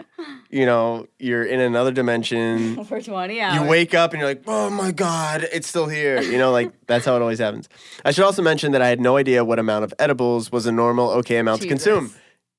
You know, you're in another dimension. For 20 hours. You wake up and you're like, oh my God, it's still here. You know, like, that's how it always happens. I should also mention that I had no idea what amount of edibles was a normal, okay amount to consume.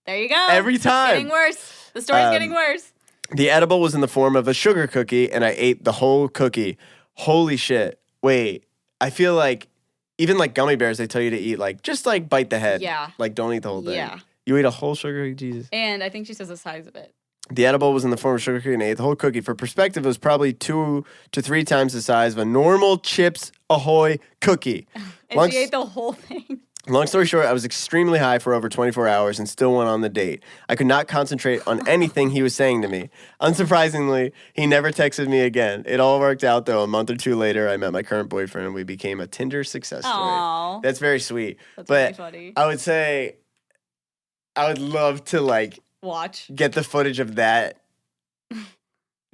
There you go. Every time. Getting worse. The story's getting worse. The edible was in the form of a sugar cookie, and I ate the whole cookie. Holy shit. Wait, I feel like, even like gummy bears, they tell you to eat, like, just like bite the head. Yeah. Like, don't eat the whole thing. Yeah. You ate a whole sugar cookie? Jesus. And I think she says the size of it. The edible was in the form of sugar cookie, and I ate the whole cookie. For perspective, it was probably 2 to 3 times the size of a normal Chips Ahoy cookie. And she ate the whole thing. Long story short, I was extremely high for over 24 hours and still went on the date. I could not concentrate on anything he was saying to me. Unsurprisingly, he never texted me again. It all worked out, though. A month or two later, I met my current boyfriend, and we became a Tinder success story. Aww. That's very sweet. That's but really funny. I would say I would love to, like, watch. Get the footage of that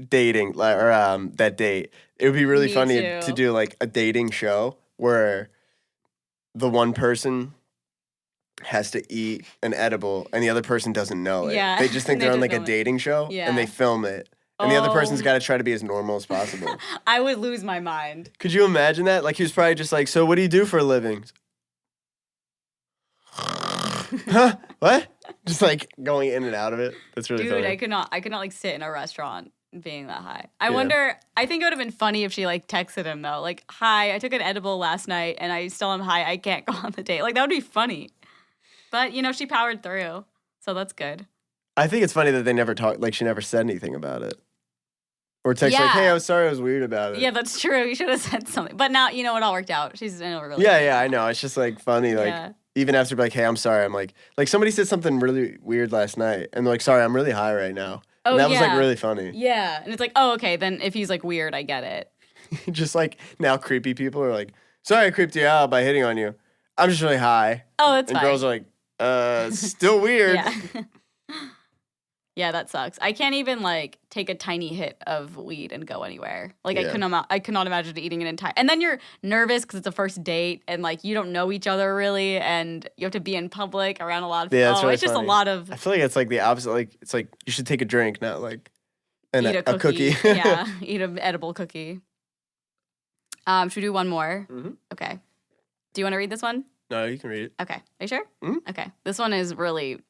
dating, or that date. It would be really funny to do, like, a dating show where the one person has to eat an edible and the other person doesn't know it. Yeah. They just think they're on like a dating show and they film it. And the other person's got to try to be as normal as possible. I would lose my mind. Could you imagine that? Like he was probably just like, so what do you do for a living? Huh? What? Just like going in and out of it. That's really funny. Dude, I could not like sit in a restaurant being that high. I wonder, I think it would have been funny if she like texted him though. Like, hi, I took an edible last night and I still am high. I can't go on the date. Like that would be funny. But, you know, she powered through. So that's good. I think it's funny that they never talked, like she never said anything about it. Or text like, hey, I was sorry I was weird about it. Yeah, that's true. You should have said something. But now, you know, it all worked out. She's in a relationship. Yeah, I know. It's just like funny. Like, even after like, hey, I'm sorry. I'm like somebody said something really weird last night. And they're like, sorry, I'm really high right now. Oh, and that was like really funny. Yeah. And it's like, oh, okay. Then if he's like weird, I get it. Just like now creepy people are like, sorry I creeped you out by hitting on you. I'm just really high. Oh, that's fine. And girls are like, still weird. Yeah. Yeah, that sucks. I can't even like take a tiny hit of weed and go anywhere. Like I could not imagine eating an entire. And then you're nervous because it's a first date and like you don't know each other really, and you have to be in public around a lot of people. Yeah, that's really it's just funny. a lot of. I feel like it's like the opposite. Like it's like you should take a drink, not like eat a cookie. Yeah, eat an edible cookie. Should we do one more? Mm-hmm. Okay. Do you want to read this one? No, you can read it. Okay. Are you sure? Mm-hmm. Okay. This one is really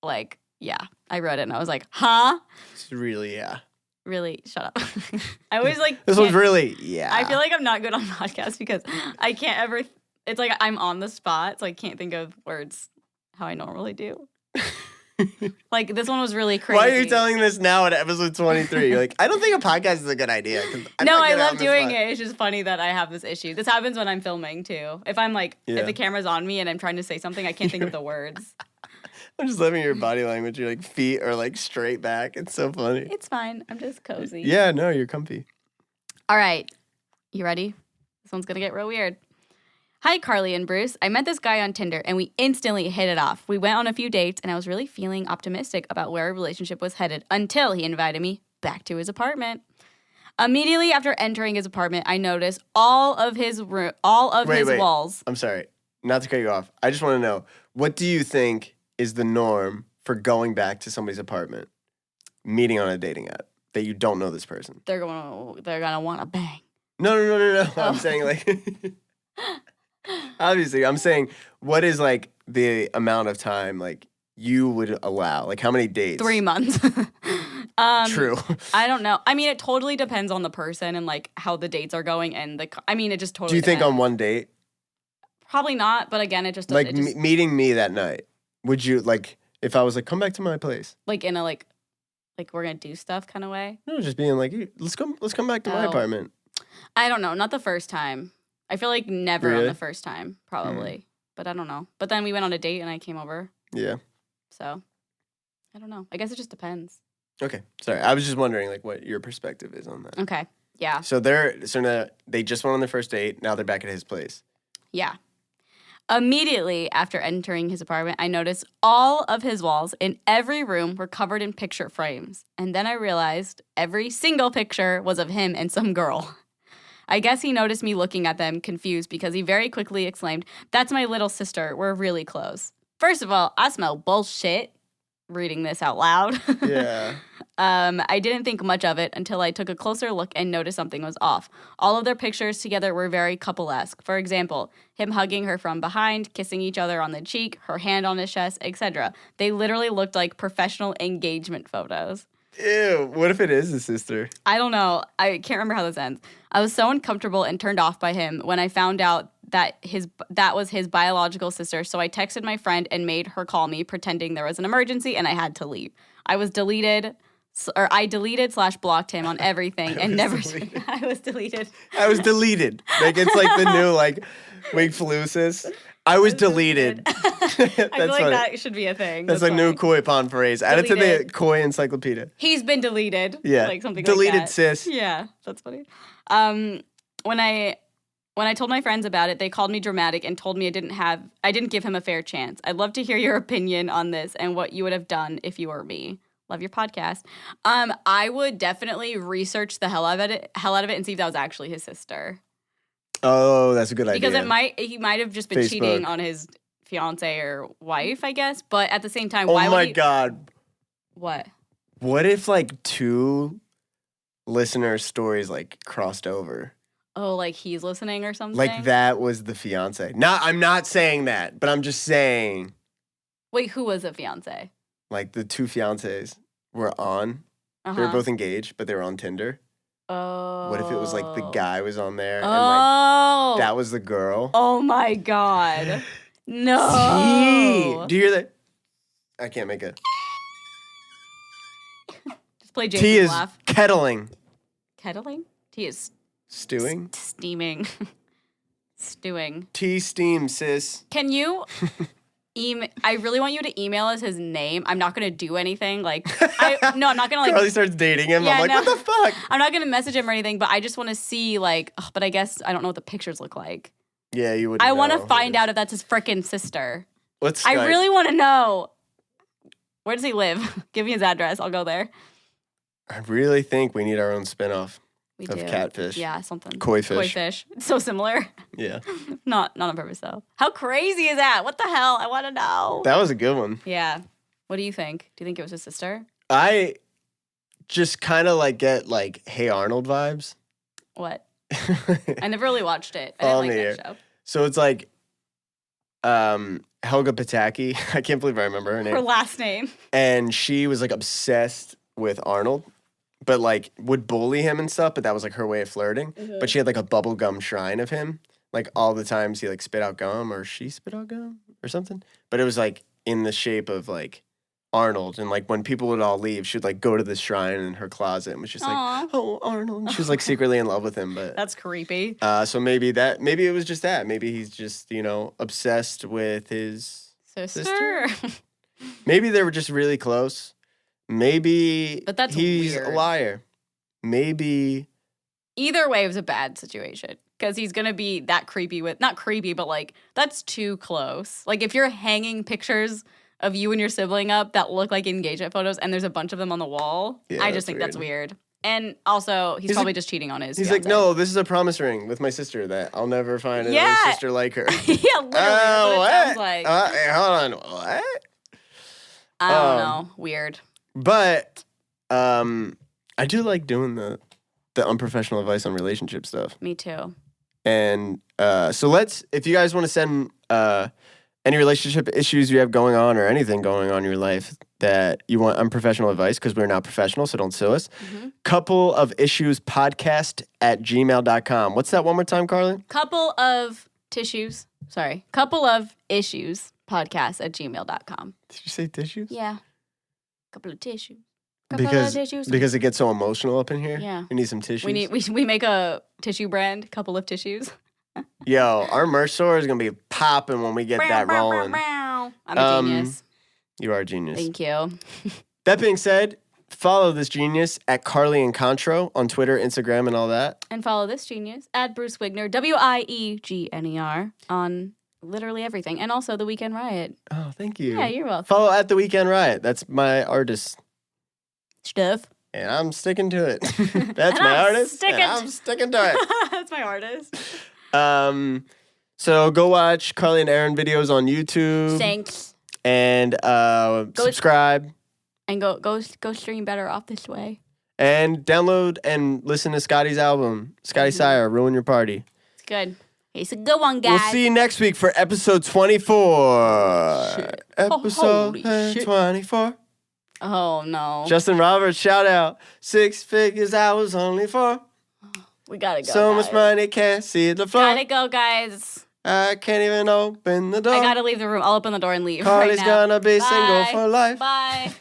like. Yeah, I read it and I was like, huh? It's really, Really, shut up. I always like. This one's really, yeah. I feel like I'm not good on podcasts because I can't ever. It's like I'm on the spot, so I can't think of words how I normally do. Like this one was really crazy. Why are you telling this now at episode 23? You're like, I don't think a podcast is a good idea. No, I love doing it. It's just funny that I have this issue. This happens when I'm filming too. If I'm like, if the camera's on me and I'm trying to say something, I can't think of the words. I'm just loving your body language. Your like feet are like straight back. It's so funny. It's fine. I'm just cozy. Yeah, no, you're comfy. All right. You ready? This one's going to get real weird. Hi, Carly and Bruce. I met this guy on Tinder and we instantly hit it off. We went on a few dates and I was really feeling optimistic about where our relationship was headed until he invited me back to his apartment. Immediately after entering his apartment, I noticed all of his walls. I'm sorry. Not to cut you off. I just want to know, what do you think is the norm for going back to somebody's apartment, meeting on a dating app that you don't know this person? They're gonna want to bang. No. Oh. I'm saying like, obviously, I'm saying what is like the amount of time like you would allow? Like how many dates? 3 months. True. I don't know. I mean, it totally depends on the person and like how the dates are going and it just totally. Do you think depends. on one date? Probably not, but again, it just like meeting me that night. Would you, like, if I was like, come back to my place? Like in a, like we're going to do stuff kind of way? No, just being like, hey, let's come back to my apartment. I don't know. Not the first time. I feel like never really? On the first time, probably. But I don't know. But then we went on a date and I came over. Yeah. So, I don't know. I guess it just depends. Okay. Sorry. I was just wondering, like, what your perspective is on that. Okay. Yeah. So now they just went on their first date. Now they're back at his place. Yeah. Immediately after entering his apartment, I noticed all of his walls in every room were covered in picture frames. And then I realized every single picture was of him and some girl. I guess he noticed me looking at them confused because he very quickly exclaimed, "That's my little sister. We're really close." First of all, I smell bullshit reading this out loud. Yeah. I didn't think much of it until I took a closer look and noticed something was off. All of their pictures together were very couple-esque. For example, him hugging her from behind, kissing each other on the cheek, her hand on his chest, etc. They literally looked like professional engagement photos. Ew, what if it is his sister? I don't know. I can't remember how this ends. I was so uncomfortable and turned off by him when I found out that was his biological sister, so I texted my friend and made her call me, pretending there was an emergency and I had to leave. I deleted / blocked him on everything and never. I was deleted. Like it's like the new like Wig Flucis. I was deleted. I feel like funny. that should be a thing. That's a new Koi Pond phrase. Add it to the Deleted. Koi encyclopedia. He's been deleted. Yeah. Like something deleted, like that. sis. Yeah, that's funny. When I told my friends about it, they called me dramatic and told me I didn't give him a fair chance. I'd love to hear your opinion on this and what you would have done if you were me. Love your podcast. I would definitely research the hell out of it and see if that was actually his sister. Oh, that's a good idea. Because he might have just been Facebook. cheating on his fiance or wife, I guess. But at the same time, Oh why would my he... God. What? What if like two listener stories like crossed over? Oh, like he's listening or something? Like that was the fiance. I'm not saying that, but I'm just saying. Wait, who was the fiance? Like the two fiancés were on. They were both engaged, but they were on Tinder. Oh. What if it was like the guy was on there and like that was the girl? Oh my God. No. Tea. Do you hear that? I can't make it. Just play Jason's Tea is laugh. kettling. Kettling? Tea is stewing. Steaming. Stewing. Tea steam, sis. Can you I really want you to email us his name. I'm not gonna do anything. Like, I'm not gonna like. Carly starts dating him. Yeah, I'm like, no. what the fuck? I'm not gonna message him or anything, but I just want to see like. But I guess I don't know what the pictures look like. Yeah, you would. I want to find out if that's his frickin' sister. Let's. I really want to know. Where does he live? Give me his address. I'll go there. I really think we need our own spinoff of do. catfish. Yeah, something. Koi fish. Koi fish. It's so similar. Yeah. Not on purpose though. How crazy is that? What the hell? I want to know. That was a good one. Yeah. What do you think? Do you think it was his sister? I just kind of like get like Hey Arnold vibes. What? I never really watched it. I Follow didn't me like that here. show. So it's like Helga Pataki. I can't believe I remember her name. Her last name. And she was like obsessed with Arnold, but like would bully him and stuff, but that was like her way of flirting. Mm-hmm. But she had like a bubblegum shrine of him. Like all the times he like spit out gum or she spit out gum or something. But it was like in the shape of like Arnold. And like when people would all leave, she'd like go to this shrine in her closet and was just like, oh, Arnold. And she was like secretly in love with him. But That's creepy. so maybe it was just that. Maybe he's just, obsessed with his Sister. Maybe they were just really close. Maybe But that's he's weird. a liar. Maybe. Either way, it was a bad situation. Because he's going to be that creepy with, not creepy, but like, that's too close. Like, if you're hanging pictures of you and your sibling up that look like engagement photos and there's a bunch of them on the wall, Yeah, I that's just think that's weird. weird. And also, he's probably like- just cheating on his He's fiancé. like, no, this is a promise ring with my sister that I'll never find another Yeah. sister like her. Yeah, literally. That's what it sounds like. Hey, hold on. What? I don't know. Weird. But I do like doing the unprofessional advice on relationship stuff. Me too. And so if you guys want to send any relationship issues you have going on or anything going on in your life that you want unprofessional advice, because we're not professional, so don't sue us. Mm-hmm. Couple of issues podcast at gmail.com. What's that one more time, Carly? Couple of issues podcast at gmail.com. Did you say tissues? Yeah. Couple of tissues. Because it gets so emotional up in here. Yeah. We need some tissues. We make a tissue brand, couple of tissues. Yo, our merch store is gonna be popping when we get that rolling. I'm a genius. You are a genius. Thank you. That being said, follow this genius at Carly and Contro on Twitter, Instagram, and all that. And follow this genius at Bruce Wigner, WIEGNER, on literally everything. And also The Weekend Riot. Oh, thank you. Yeah, you're welcome. Follow at The Weekend Riot. That's my artist. Stuff. And I'm sticking to it. That's my artist. And I'm sticking to it. That's my artist. So go watch Carly and Aaron videos on YouTube. Thanks. And subscribe. And go stream Better Off This Way. And download and listen to Scotty's album, Scotty Sire, Ruin Your Party. It's good. It's a good one, guys. We'll see you next week for episode 24. Shit. Episode Holy shit. 24. Oh, no. Justin Roberts, shout out. 6 figures I was only for. We gotta go, So guys. much money, can't see the floor. Gotta go, guys. I can't even open the door. I gotta leave the room. I'll open the door and leave Carly's right now. gonna be single Bye. for life. Bye.